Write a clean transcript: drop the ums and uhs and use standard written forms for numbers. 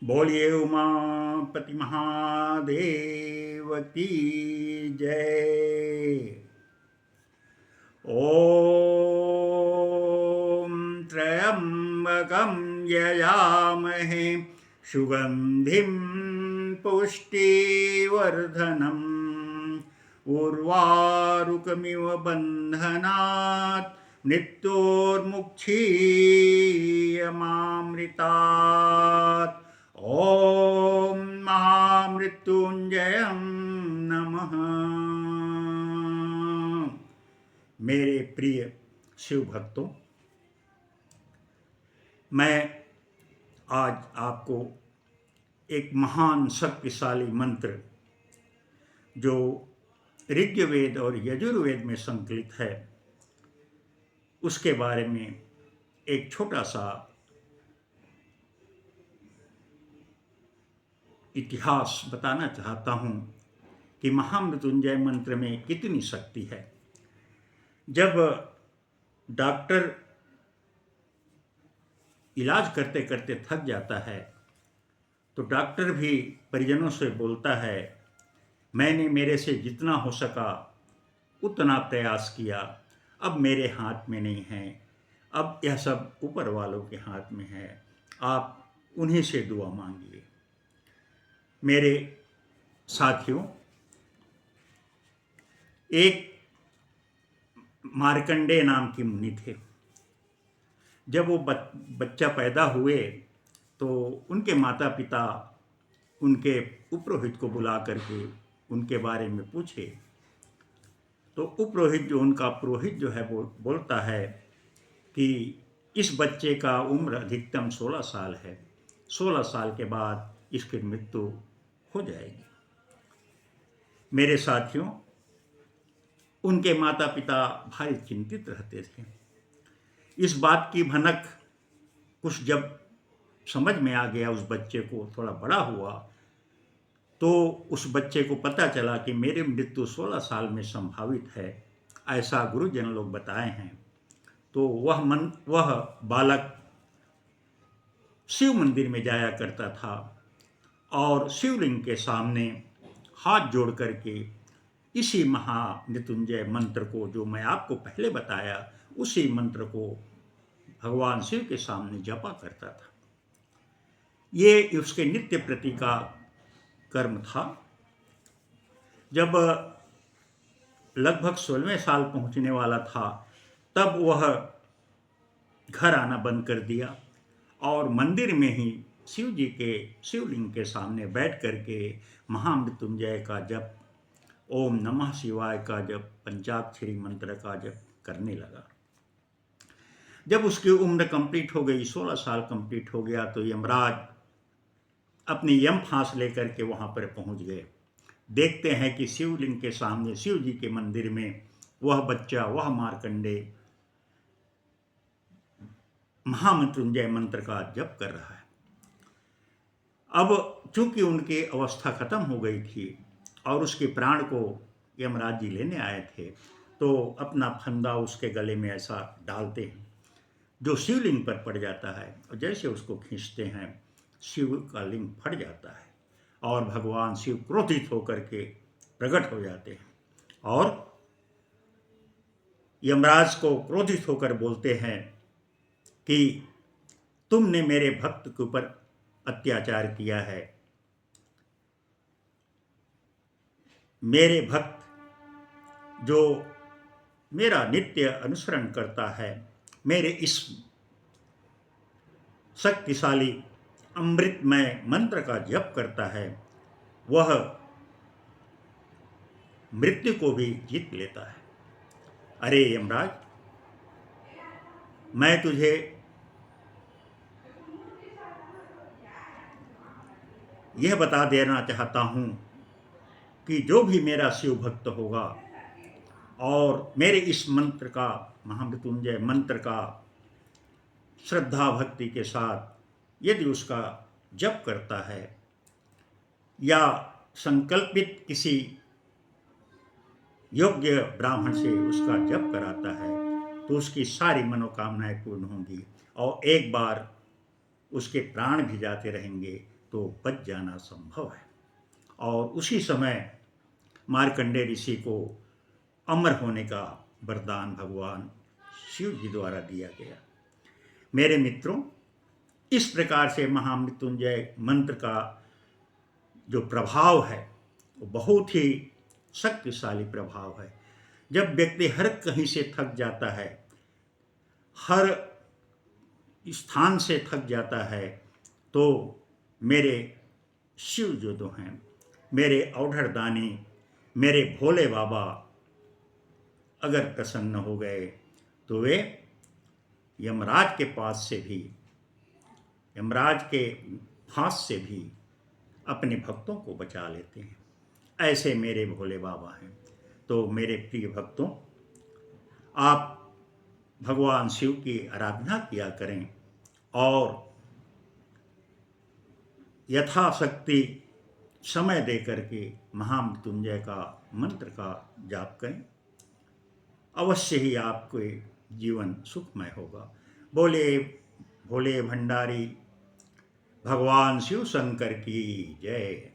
बोलिए उमापति महादेव की जय। ओम त्र्यंबकं यजामहे सुगंधिं पुष्टिवर्धनम् उर्वारुकमिव बन्धनात् मृत्योर्मुक्षीयमामृतात्। ओम महामृत्युंजयं नमः। मेरे प्रिय शिव भक्तों, मैं आज आपको एक महान शक्तिशाली मंत्र जो ऋग्वेद और यजुर्वेद में संकलित है उसके बारे में एक छोटा सा इतिहास बताना चाहता हूँ कि महामृत्युंजय मंत्र में कितनी शक्ति है। जब डॉक्टर इलाज करते करते थक जाता है तो डॉक्टर भी परिजनों से बोलता है, मैंने मेरे से जितना हो सका उतना प्रयास किया, अब मेरे हाथ में नहीं है, अब यह सब ऊपर वालों के हाथ में है, आप उन्हीं से दुआ मांगिए। मेरे साथियों, एक मार्कंडेय नाम की मुनि थे। जब वो बच्चा पैदा हुए तो उनके माता पिता उनके उपरोहित को बुला करके उनके बारे में पूछे तो उपरोहित जो उनका पुरोहित जो है वो बोलता है कि इस बच्चे का उम्र अधिकतम 16 साल है, 16 साल के बाद इसकी मृत्यु हो जाएगी। मेरे साथियों, उनके माता पिता भारी चिंतित रहते थे। इस बात की भनक कुछ जब समझ में आ गया, उस बच्चे को थोड़ा बड़ा हुआ तो उस बच्चे को पता चला कि मेरी मृत्यु 16 साल में संभावित है, ऐसा गुरुजन लोग बताए हैं। तो वह बालक शिव मंदिर में जाया करता था और शिवलिंग के सामने हाथ जोड़ करके इसी महामृत्युंजय मंत्र को, जो मैं आपको पहले बताया, उसी मंत्र को भगवान शिव के सामने जपा करता था। ये उसके नित्य प्रति का कर्म था। जब लगभग 16वें साल पहुंचने वाला था तब वह घर आना बंद कर दिया और मंदिर में ही शिव जी के शिवलिंग के सामने बैठ करके महामृत्युंजय का जप, ओम नमः शिवाय का जप, पंचाक्षरी मंत्र का जप करने लगा। जब उसकी उम्र कंप्लीट हो गई, 16 साल कंप्लीट हो गया, तो यमराज अपनी यम फांस लेकर के वहां पर पहुंच गए। देखते हैं कि शिवलिंग के सामने शिव जी के मंदिर में वह बच्चा, वह मार्कंडेय महामृत्युंजय मंत्र का जप कर रहा है। अब चूंकि उनकी अवस्था खत्म हो गई थी और उसके प्राण को यमराज जी लेने आए थे, तो अपना फंदा उसके गले में ऐसा डालते हैं जो शिवलिंग पर पड़ जाता है, और जैसे उसको खींचते हैं शिव का लिंग फट जाता है और भगवान शिव क्रोधित होकर के प्रकट हो जाते हैं और यमराज को क्रोधित होकर बोलते हैं कि तुमने मेरे भक्त के ऊपर अत्याचार किया है। मेरे भक्त जो मेरा नित्य अनुसरण करता है, मेरे इस शक्तिशाली अमृतमय मंत्र का जप करता है, वह मृत्यु को भी जीत लेता है। अरे यमराज, मैं तुझे यह बता देना चाहता हूँ कि जो भी मेरा शिव भक्त होगा और मेरे इस मंत्र का, महामृत्युंजय मंत्र का श्रद्धा भक्ति के साथ यदि उसका जप करता है या संकल्पित किसी योग्य ब्राह्मण से उसका जप कराता है, तो उसकी सारी मनोकामनाएं पूर्ण होंगी और एक बार उसके प्राण भी जाते रहेंगे तो बच जाना संभव है। और उसी समय मार्कंडेय ऋषि को अमर होने का वरदान भगवान शिव जी द्वारा दिया गया। मेरे मित्रों, इस प्रकार से महामृत्युंजय मंत्र का जो प्रभाव है वो बहुत ही शक्तिशाली प्रभाव है। जब व्यक्ति हर कहीं से थक जाता है, हर स्थान से थक जाता है, तो मेरे शिव जो तो हैं, मेरे औढ़ड़ दानी, मेरे भोले बाबा अगर प्रसन्न हो गए तो वे यमराज के पास से भी, यमराज के फांस से भी अपने भक्तों को बचा लेते हैं। ऐसे मेरे भोले बाबा हैं। तो मेरे प्रिय भक्तों, आप भगवान शिव की आराधना किया करें और यथाशक्ति समय दे करके महामृत्युंजय का मंत्र का जाप करें। अवश्य ही आपके जीवन सुखमय होगा। बोले भोले भंडारी भगवान शिव शंकर की जय।